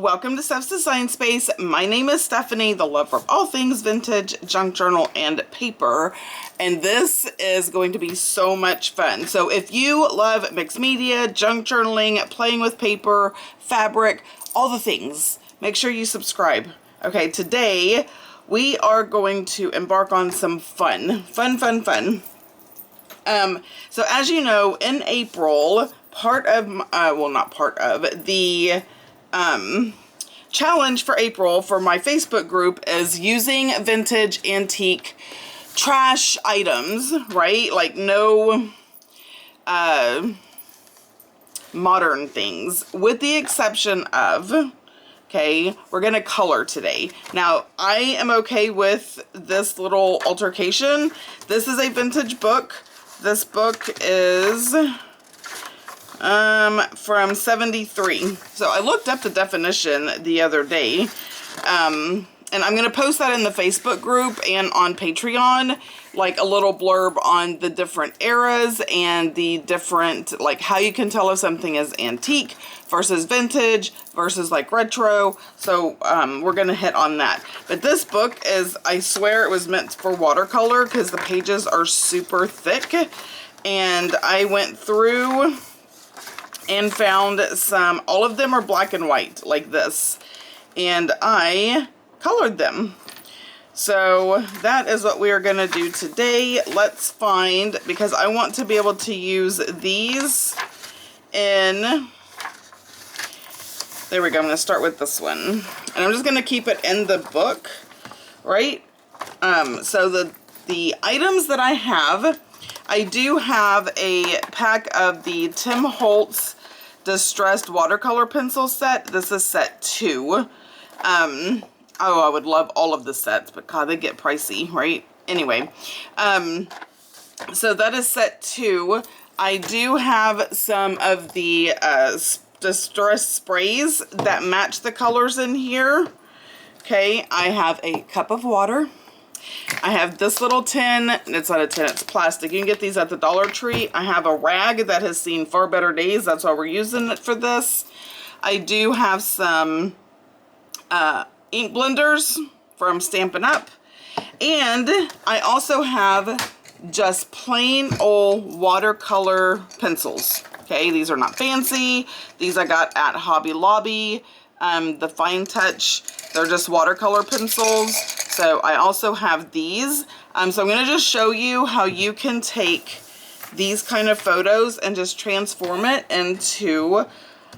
welcome to Steph's Design Space. My name is Stephanie, the lover of all things vintage, junk journal, and paper. And this is going to be so much fun. So if you love mixed media, junk journaling, playing with paper, fabric, all the things, make sure you subscribe. Okay, today we are going to embark on some fun. So as you know, in April, part of, the challenge for April for my Facebook group is using vintage antique trash items, right? Like no modern things, with the exception of, okay, we're gonna color today. Now, I am okay with this little altercation. This is a vintage book. This book is from 73. So I looked up the definition the other day, and I'm going to post that in the Facebook group and on Patreon, like a little blurb on the different eras and the different, like how you can tell if something is antique versus vintage versus like retro. So we're going to hit on that. But this book is, I swear it was meant for watercolor because the pages are super thick. And I went through and found some, all of them are black and white like this, and I colored them. So that is what we are going to do today. Let's find, because I want to be able to use these in, there we go, I'm going to start with this one, and I'm just going to keep it in the book, right? So the items that I have, I do have a pack of the Tim Holtz Distressed Watercolor Pencil set. This is set 2. Oh, I would love all of the sets, but God, they get pricey, right? Anyway, so that is set 2. I do have some of the Distress sprays that match the colors in here. Okay, I have a cup of water. I have this little tin. It's not a tin, it's plastic. You can get these at the Dollar Tree. I have a rag that has seen far better days. That's why we're using it for this. I do have some ink blenders from Stampin' Up. And I also have just plain old watercolor pencils. Okay, these are not fancy. These I got at Hobby Lobby. The Fine Touch, they're just watercolor pencils. So I also have these. So I'm going to just show you how you can take these kind of photos and just transform it into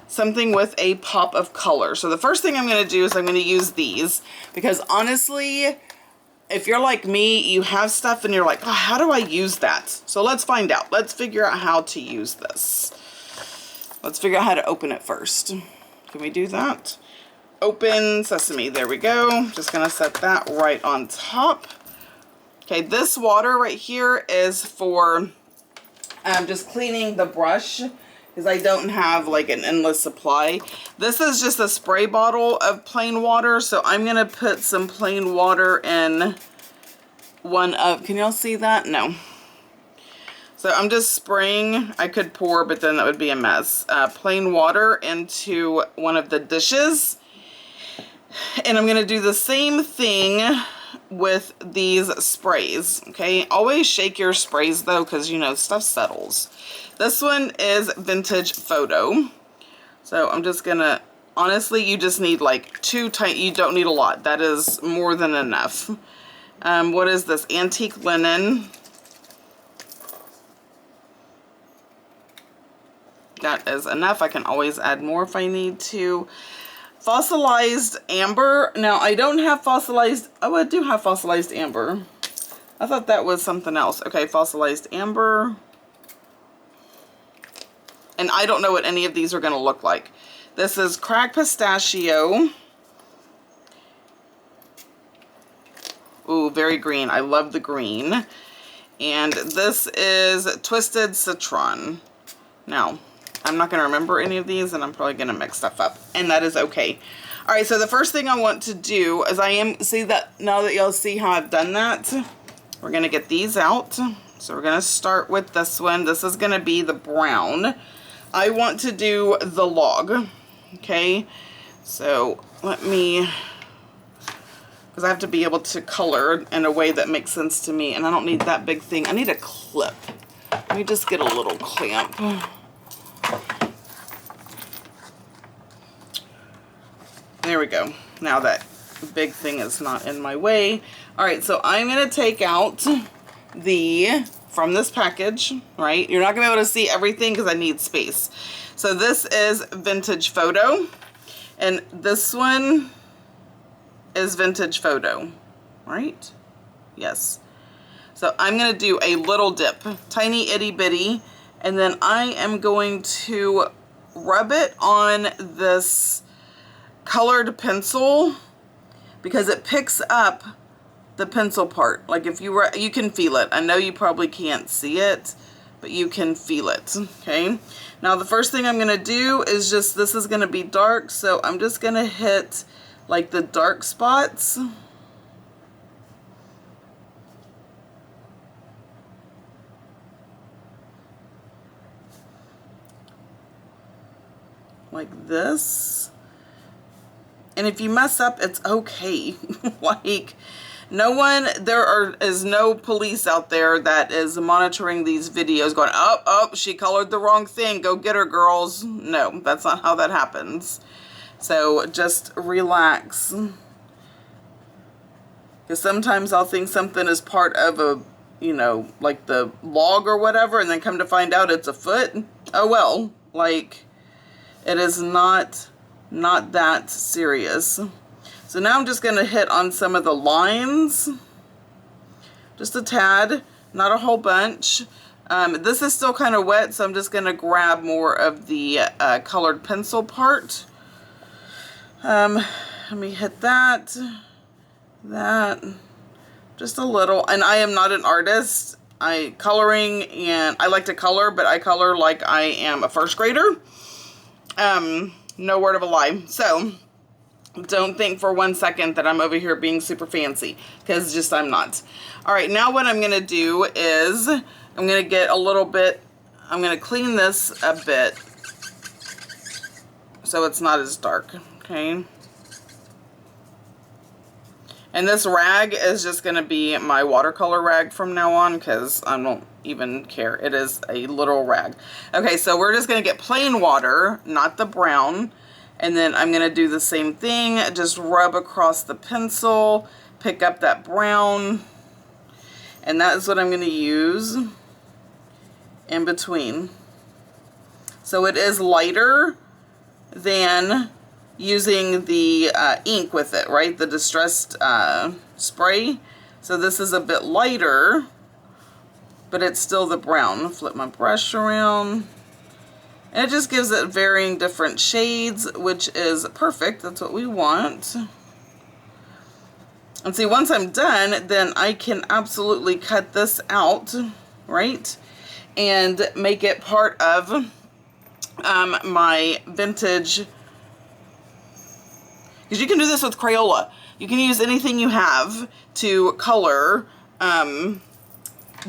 something with a pop of color. So the first thing I'm going to do is I'm going to use these, because honestly, if you're like me, you have stuff and you're like, oh, how do I use that? So let's find out. Let's figure out how to use this. Let's figure out how to open it first. Can we do that? Open sesame. There we go. Just going to set that right on top. Okay, this water right here is for just cleaning the brush, because I don't have like an endless supply. This is just a spray bottle of plain water, so I'm going to put some plain water in one of, can y'all see that? No. So I'm just spraying, I could pour, but then that would be a mess. Plain water into one of the dishes. And I'm going to do the same thing with these sprays, okay? Always shake your sprays though, because you know, stuff settles. This one is Vintage Photo. So I'm just going to, honestly, you just need like 2 tight, you don't need a lot. That is more than enough. What is this? Antique Linen. That is enough. I can always add more if I need to. Fossilized amber. Now, I don't have fossilized... Oh, I do have fossilized amber. I thought that was something else. Okay, fossilized amber. And I don't know what any of these are going to look like. This is cracked pistachio. Ooh, very green. I love the green. And this is twisted citron. Now, I'm not going to remember any of these, and I'm probably going to mix stuff up, and that is okay. All right, so the first thing I want to do is see that now that y'all see how I've done that, we're going to get these out. So we're going to start with this one. This is going to be the brown. I want to do the log, okay? So let me, because I have to be able to color in a way that makes sense to me, and I don't need that big thing. I need a clip. Let me just get a little clamp. There we go. Now that big thing is not in my way. All right, so I'm gonna take out from this package, right? You're not gonna be able to see everything because I need space. So this is Vintage Photo, and this one is Vintage Photo, right? Yes. So I'm gonna do a little dip, tiny itty bitty, and then I am going to rub it on this colored pencil because it picks up the pencil part. Like if you were, you can feel it. I know you probably can't see it, but you can feel it, okay? Now the first thing I'm gonna do is just, this is gonna be dark, so I'm just gonna hit like the dark spots. Like this. And if you mess up, it's okay. Like, there is no police out there that is monitoring these videos going, oh, she colored the wrong thing. Go get her, girls. No, that's not how that happens. So just relax. Because sometimes I'll think something is part of a, you know, like the log or whatever, and then come to find out it's a foot. Oh well, like, it is not that serious. So now I'm just going to hit on some of the lines, just a tad, not a whole bunch. This is still kind of wet, so I'm just going to grab more of the colored pencil part. Let me hit that, just a little. And I am not an artist. Coloring, and I like to color, but I color like I am a first grader. No word of a lie. So don't think for 1 second that I'm over here being super fancy, because just I'm not. All right, now what I'm gonna do is I'm gonna get a little bit, I'm gonna clean this a bit so it's not as dark, okay? And this rag is just gonna be my watercolor rag from now on, because I don't even care. It is a little rag. Okay, so we're just gonna get plain water, not the brown. And then I'm gonna do the same thing, just rub across the pencil, pick up that brown, and that is what I'm gonna use in between. So it is lighter than using the ink with it, right? The distressed spray. So this is a bit lighter, but it's still the brown. Flip my brush around. And it just gives it varying different shades, which is perfect. That's what we want. And see, once I'm done, then I can absolutely cut this out, right? And make it part of my vintage. Because you can do this with Crayola. You can use anything you have to color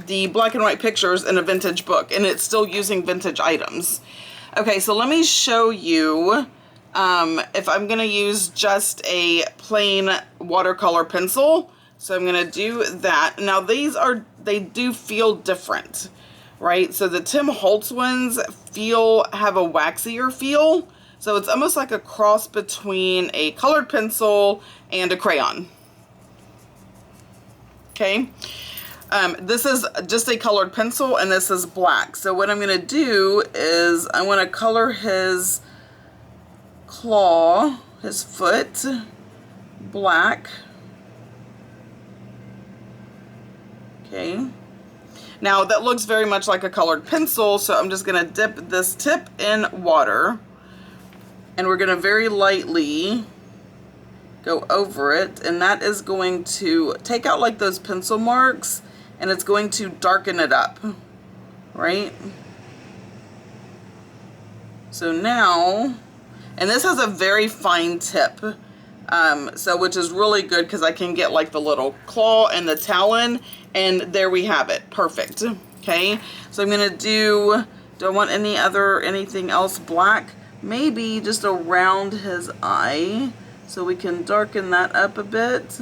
the black and white pictures in a vintage book, and it's still using vintage items. Okay, so let me show you if I'm gonna use just a plain watercolor pencil. So I'm gonna do that. Now they do feel different, right? So the Tim Holtz ones have a waxier feel. So it's almost like a cross between a colored pencil and a crayon. Okay. This is just a colored pencil, and this is black. So what I'm gonna do is I wanna color his claw, his foot, black. Okay. Now that looks very much like a colored pencil, so I'm just gonna dip this tip in water, and we're gonna very lightly go over it, and that is going to take out like those pencil marks, and it's going to darken it up, right? So now, and this has a very fine tip, so which is really good because I can get like the little claw and the talon, and there we have it, perfect. Okay, so I'm gonna do I want anything else black? maybe just around his eye, so we can darken that up a bit.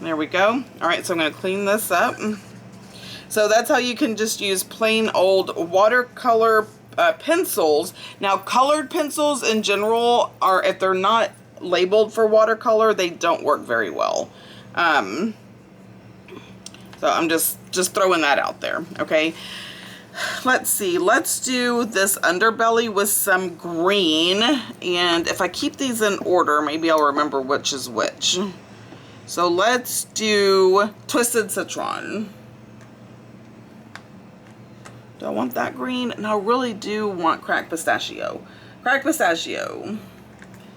There we go. All right, so I'm going to clean this up. So that's how you can just use plain old watercolor pencils. Now, colored pencils in general are, if they're not labeled for watercolor, they don't work very well. So I'm just throwing that out there, okay? Let's see, let's do this underbelly with some green, and if I keep these in order, maybe I'll remember which is which. So let's do Twisted Citron. Do I want that green? And I really do want Cracked Pistachio. Cracked Pistachio.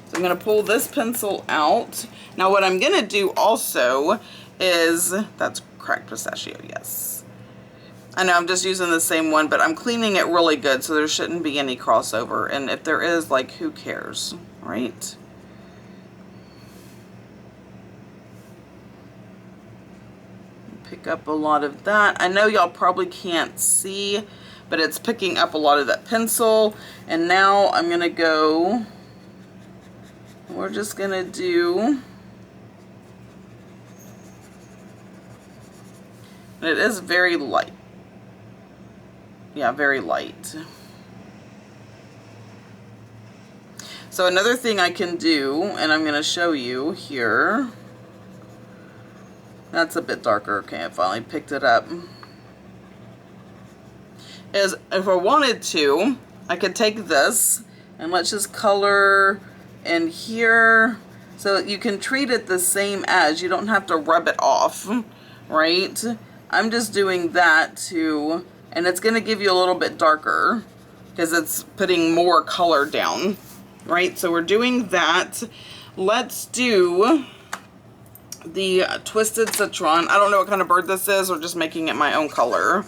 So I'm going to pull this pencil out. Now what I'm going to do also is, that's Cracked Pistachio, yes. I know I'm just using the same one, but I'm cleaning it really good, so there shouldn't be any crossover. And if there is, like, who cares, right? Pick up a lot of that. I know y'all probably can't see, but it's picking up a lot of that pencil. And now I'm gonna go, we're just gonna do, and it is very light. Yeah, very light. So another thing I can do, and I'm gonna show you here, that's a bit darker. Okay, I finally picked it up. Is if I wanted to, I could take this and let's just color in here, so you can treat it the same as, you don't have to rub it off, right? I'm just doing that too, and it's gonna give you a little bit darker because it's putting more color down, right? So we're doing that. Let's do the Twisted Citron. I don't know what kind of bird this is. We're just making it my own color.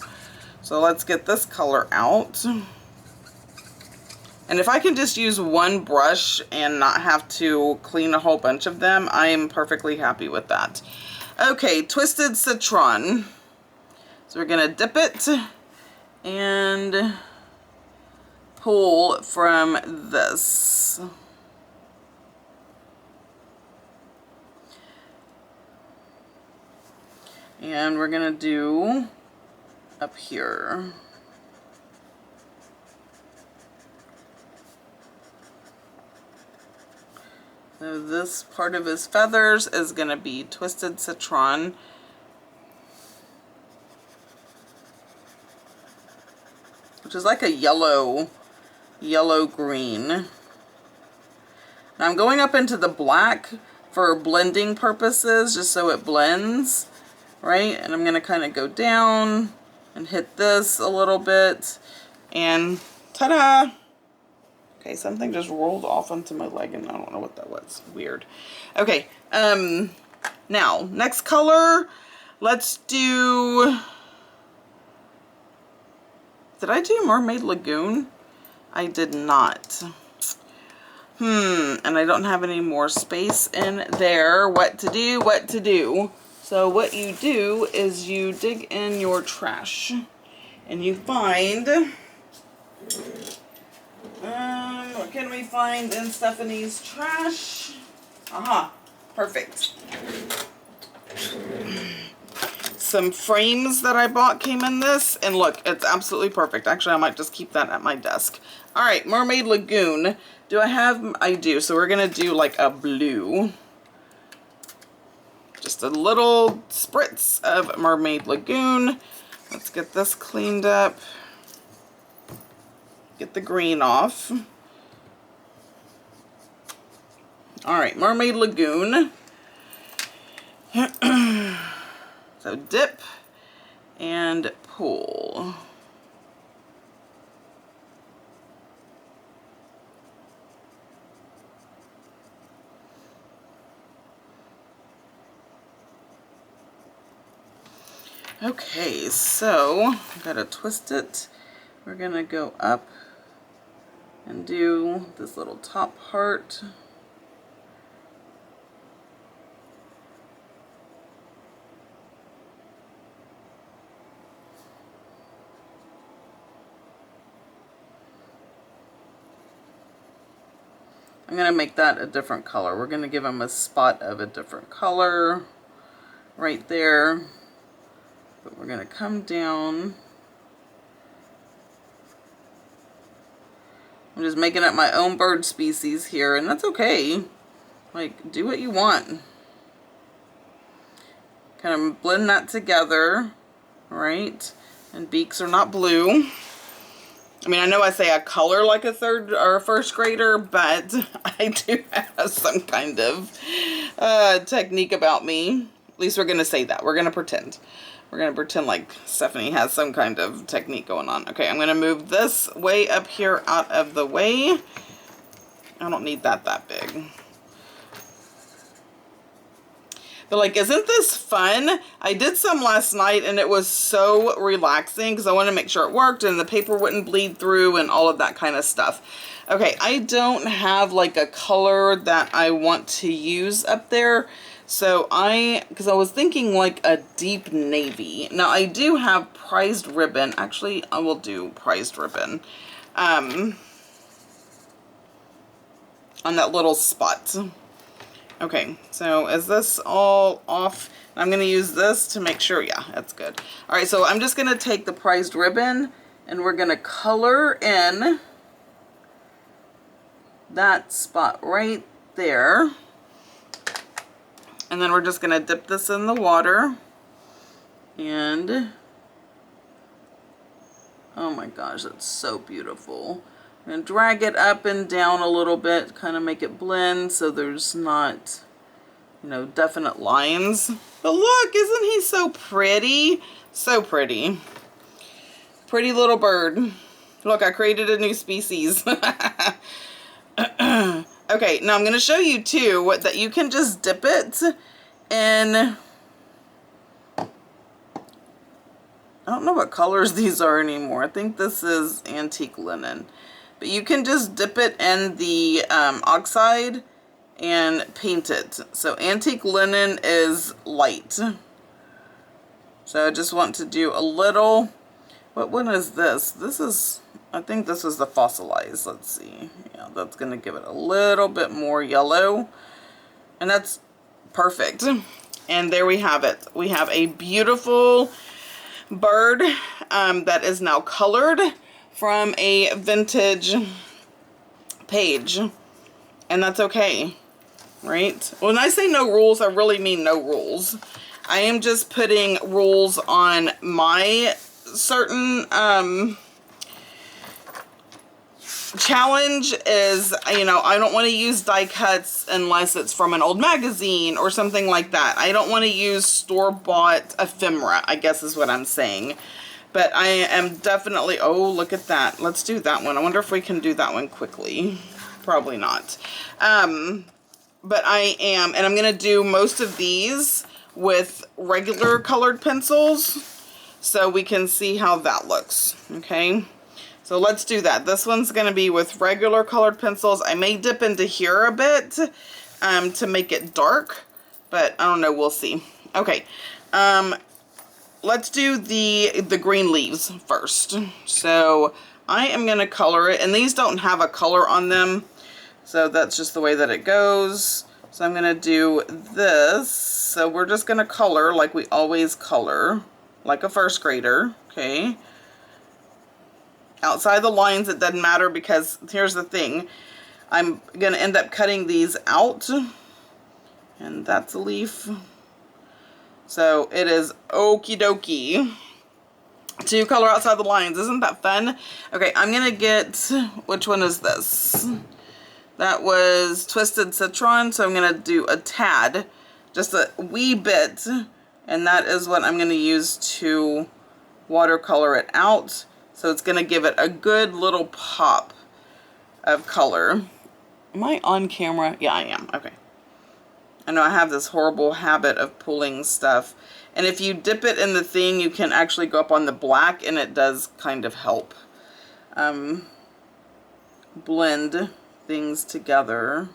So let's get this color out. And if I can just use one brush and not have to clean a whole bunch of them, I am perfectly happy with that. Okay, Twisted Citron. So we're gonna dip it and pull from this. And we're gonna do up here. So this part of his feathers is gonna be Twisted Citron. Which is like a yellow green. Now I'm going up into the black for blending purposes, just so it blends. Right, and I'm gonna kind of go down and hit this a little bit, and ta-da! Okay, something just rolled off onto my leg, and I don't know what that was. Weird. Okay, now next color, let's do. Did I do Mermaid Lagoon? I did not. And I don't have any more space in there. What to do? What to do? So what you do is you dig in your trash and you find, what can we find in Stephanie's trash? Aha, perfect. Some frames that I bought came in this, and look, it's absolutely perfect. Actually, I might just keep that at my desk. All right, Mermaid Lagoon. Do I have, I do, so we're gonna do like a blue. Just a little spritz of Mermaid Lagoon. Let's get this cleaned up. Get the green off. All right, Mermaid Lagoon. So dip and pull. Okay, so I gotta twist it. We're gonna go up and do this little top part. I'm going to make that a different color. We're going to give them a spot of a different color right there. But we're going to come down. I'm just making up my own bird species here, and that's okay. Like, do what you want. Kind of blend that together, right? And beaks are not blue. I mean, I know I say I color like a third or a first grader, but I do have some kind of technique about me. At least we're going to say that. We're going to pretend. We're going to pretend like Stephanie has some kind of technique going on. Okay, I'm going to move this way up here out of the way. I don't need that big. But like, isn't this fun? I did some last night and it was so relaxing because I wanted to make sure it worked and the paper wouldn't bleed through and all of that kind of stuff. Okay, I don't have like a color that I want to use up there. So because I was thinking like a deep navy. Now I do have prized ribbon. Actually, I will do prized ribbon on that little spot. Okay, so is this all off? I'm going to use this to make sure, yeah, that's good. All right, so I'm just going to take the prized ribbon and we're going to color in that spot right there. And then we're just going to dip this in the water. And, oh my gosh, that's so beautiful. And drag it up and down a little bit, kind of make it blend so there's not, you know, definite lines. But look, isn't he so pretty? So pretty. Pretty little bird. Look, I created a new species. Okay, now I'm going to show you too that you can just dip it in, I don't know what colors these are anymore. I think this is antique linen. But you can just dip it in the oxide and paint it. So antique linen is light. So I just want to do a little, what one is this? This is, I think this is the fossilized. Let's see. Yeah, that's going to give it a little bit more yellow. And that's perfect. And there we have it. We have a beautiful bird that is now colored from a vintage page, and that's okay, right? When I say no rules, I really mean no rules. I am just putting rules on my certain challenge is, you know, I don't want to use die cuts unless it's from an old magazine or something like that. I don't want to use store-bought ephemera, I guess is what I'm saying. But I am definitely, oh, look at that. Let's do that one. I wonder if we can do that one quickly. Probably not. But I am, and I'm going to do most of these with regular colored pencils so we can see how that looks. Okay. So let's do that. This one's going to be with regular colored pencils. I may dip into here a bit to make it dark, but I don't know. We'll see. Okay. Let's do the green leaves first. So I am going to color it, and these don't have a color on them, so that's just the way that it goes. So I'm going to do this. So we're just going to color like we always color, like a first grader, okay? Outside the lines, it doesn't matter because here's the thing. I'm going to end up cutting these out, and that's a leaf. So it is okie dokie to color outside the lines. Isn't that fun? Okay, I'm going to get, which one is this? That was Twisted Citron, so I'm going to do a tad, just a wee bit, and that is what I'm going to use to watercolor it out. So it's going to give it a good little pop of color. Am I on camera? Yeah, I am. Okay. I know I have this horrible habit of pulling stuff. And if you dip it in the thing, you can actually go up on the black, and it does kind of help blend things together.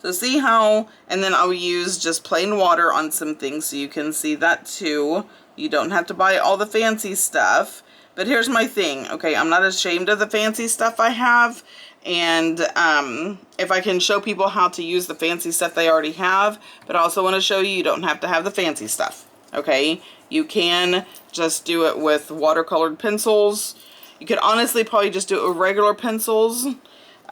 So see how, and then I'll use just plain water on some things so you can see that too. You don't have to buy all the fancy stuff. But here's my thing, okay? I'm not ashamed of the fancy stuff I have. And if I can show people how to use the fancy stuff they already have, but I also want to show you, you don't have to have the fancy stuff, okay? You can just do it with watercolored pencils. You could honestly probably just do it with regular pencils.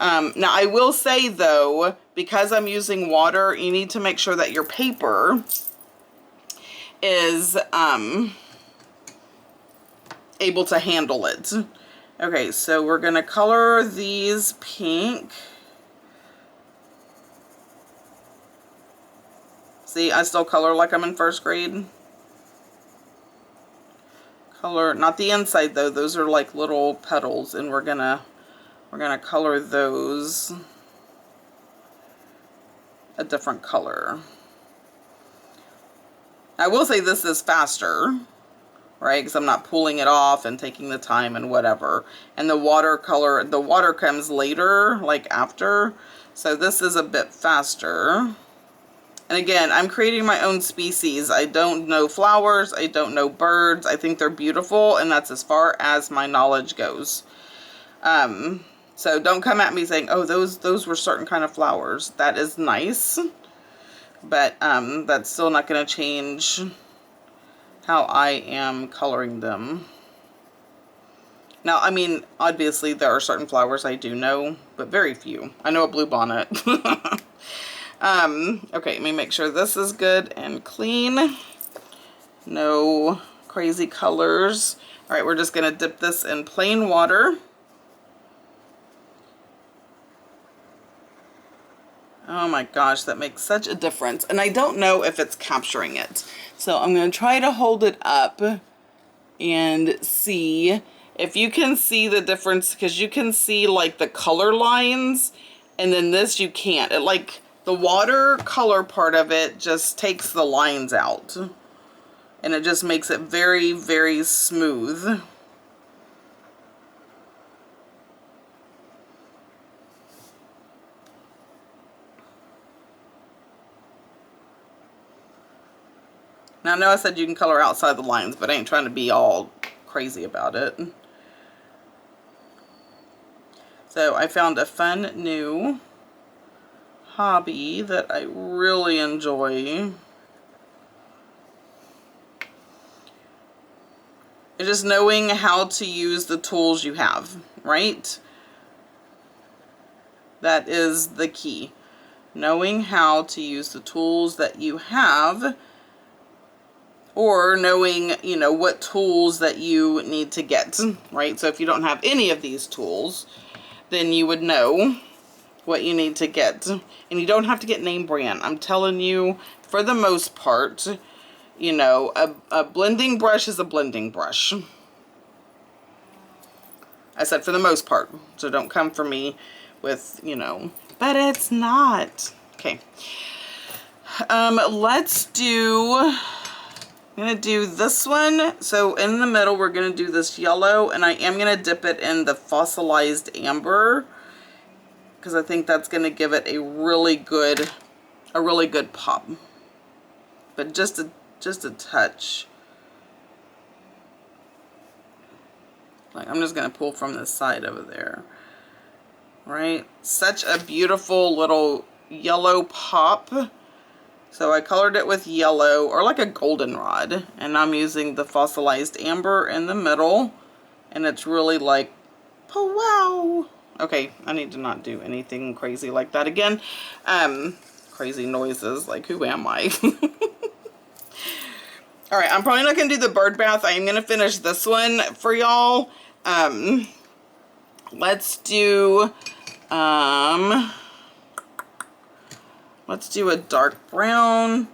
Now, I will say, though, because I'm using water, you need to make sure that your paper is able to handle it. Okay, so we're going to color these pink. See, I still color like I'm in first grade. Color, not the inside though, those are like little petals, and we're gonna color those a different color. I will say this is faster, right? Because I'm not pulling it off and taking the time and whatever. And the water comes later, like after. So this is a bit faster. And again, I'm creating my own species. I don't know flowers. I don't know birds. I think they're beautiful, and that's as far as my knowledge goes. So don't come at me saying, oh, those were certain kind of flowers. That is nice, but that's still not going to change how I am coloring them. Now, I mean, obviously there are certain flowers I do know, but very few. I know a bluebonnet. Okay, let me make sure this is good and clean. No crazy colors. All right, we're just going to dip this in plain water. Oh my gosh, that makes such a difference. And I don't know if it's capturing it. So I'm going to try to hold it up and see if you can see the difference, because you can see like the color lines, and then this you can't. It like the watercolor part of it just takes the lines out, and it just makes it very, very smooth. Now, I know I said you can color outside the lines, but I ain't trying to be all crazy about it. So I found a fun new hobby that I really enjoy. It's just knowing how to use the tools you have, right? That is the key. Knowing how to use the tools that you have, or knowing, you know, what tools that you need to get, right? So if you don't have any of these tools, then you would know what you need to get. And you don't have to get name brand. I'm telling you, for the most part, you know, a blending brush is a blending brush. I said for the most part. So don't come for me with, you know, but it's not. Okay. Let's do, I'm going to do this one. So in the middle, we're going to do this yellow, and I am going to dip it in the fossilized amber, because I think that's going to give it a really good pop. But just a touch. Like, I'm just going to pull from this side over there. Right? Such a beautiful little yellow pop. So I colored it with yellow, or like a goldenrod, and I'm using the fossilized amber in the middle, and it's really like, oh wow. Okay, I need to not do anything crazy like that again. Crazy noises, like who am I? All right, I'm probably not gonna do the bird bath. I am gonna finish this one for y'all. Let's do a dark brown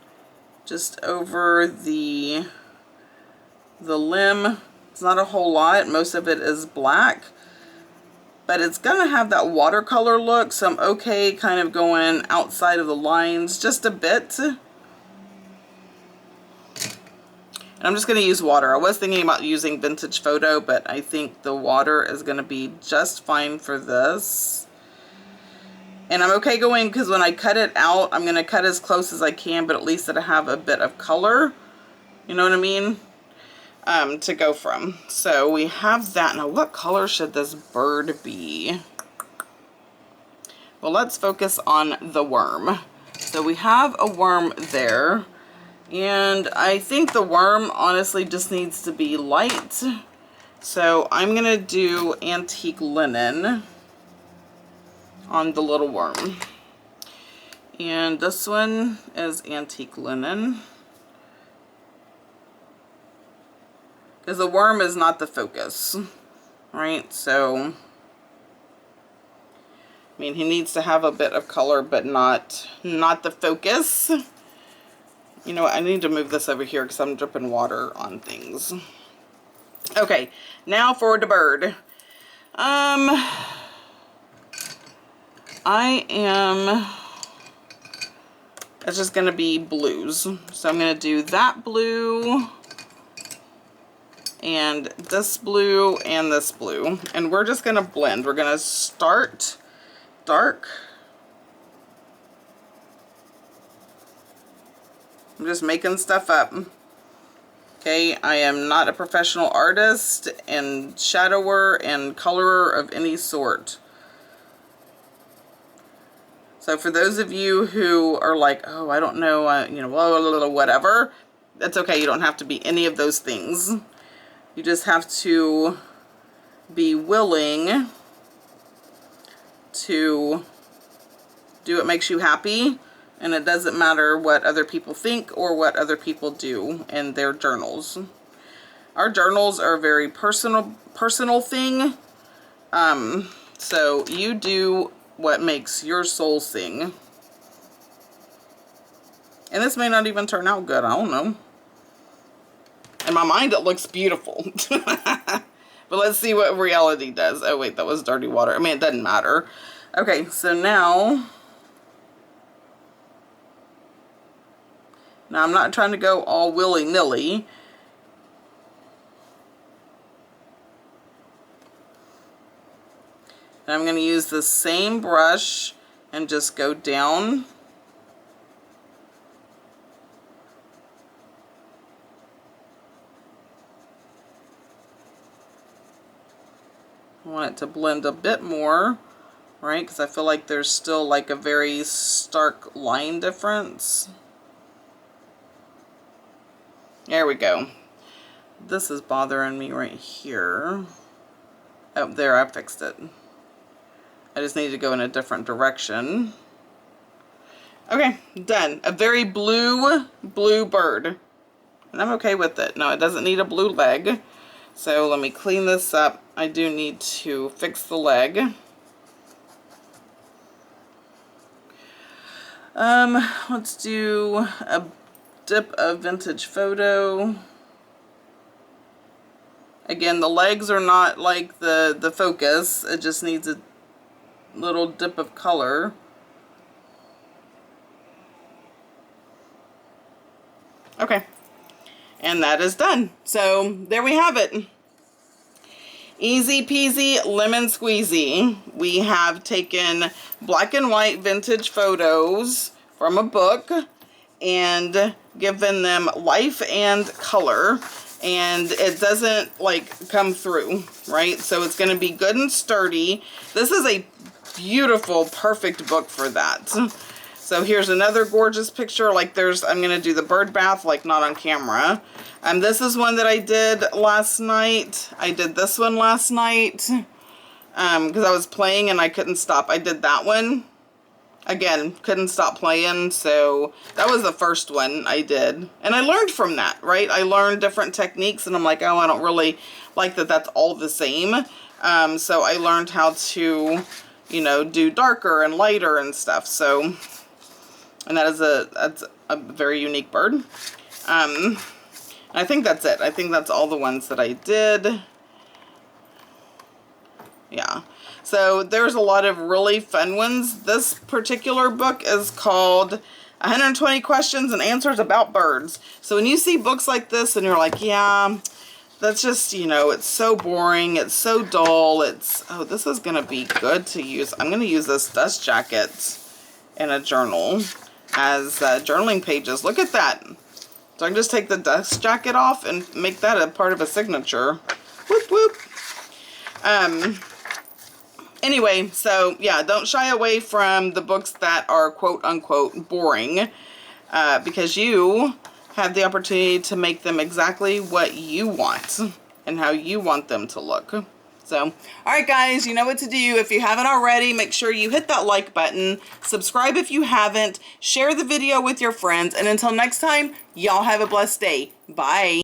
just over the limb. It's not a whole lot. Most of it is black, but it's gonna have that watercolor look, so I'm okay kind of going outside of the lines just a bit. And I'm just gonna use water. I was thinking about using Vintage Photo, but I think the water is gonna be just fine for this. And I'm okay going, because when I cut it out, I'm going to cut as close as I can, but at least that I have a bit of color. You know what I mean? to go from. So we have that. Now what color should this bird be? Well, let's focus on the worm. So we have a worm there. And I think the worm honestly just needs to be light. So I'm going to do antique linen on the little worm. And this one is antique linen. Because the worm is not the focus, right? So, I mean, he needs to have a bit of color, but not the focus. You know what? I need to move this over here because I'm dripping water on things. Okay, now for the bird. It's just going to be blues. So I'm going to do that blue, and this blue, and this blue. And we're just going to blend. We're going to start dark. I'm just making stuff up. Okay, I am not a professional artist and shadower and colorer of any sort. So for those of you who are like, oh, I don't know, you know, blah, blah, blah, whatever, that's okay. You don't have to be any of those things. You just have to be willing to do what makes you happy. And it doesn't matter what other people think or what other people do in their journals. Our journals are a very personal thing. So you do what makes your soul sing. And this may not even turn out good. I don't know. In my mind, it looks beautiful. But let's see what reality does. Oh, wait, that was dirty water. I mean, it doesn't matter. Okay, so now I'm not trying to go all willy-nilly. And I'm going to use the same brush and just go down. I want it to blend a bit more, right? Because I feel like there's still like a very stark line difference. There we go. This is bothering me right here. Oh, there, I fixed it. I just need to go in a different direction. Okay, done. A very blue bird. And I'm okay with it. No, it doesn't need a blue leg. So let me clean this up. I do need to fix the leg. Let's do a dip of vintage photo. Again, the legs are not like the focus. It just needs a little dip of color. Okay. And that is done. So there we have it. Easy peasy lemon squeezy. We have taken black and white vintage photos from a book and given them life and color, and it doesn't like come through, right? So it's going to be good and sturdy. This is a beautiful, perfect book for that. So here's another gorgeous picture. Like I'm going to do the bird bath, like not on camera. This is one that I did last night. I did this one last night because I was playing and I couldn't stop. I did that one. Again, couldn't stop playing, so that was the first one I did. And I learned from that, right? I learned different techniques, and I'm like, oh, I don't really like that that's all the same. So I learned how to, you know, do darker and lighter and stuff. So, and that's a very unique bird. I think that's it. I think that's all the ones that I did. Yeah. So there's a lot of really fun ones. This particular book is called 120 Questions and Answers About Birds. So when you see books like this and you're like, yeah, that's just, you know, it's so boring. It's so dull. Oh, this is going to be good to use. I'm going to use this dust jacket in a journal as journaling pages. Look at that. So I can just take the dust jacket off and make that a part of a signature. Whoop, whoop. Anyway, so yeah, don't shy away from the books that are quote unquote boring, because you have the opportunity to make them exactly what you want and how you want them to look. So, all right, guys, you know what to do. If you haven't already, make sure you hit that like button, subscribe if you haven't, share the video with your friends, and until next time, y'all have a blessed day. Bye.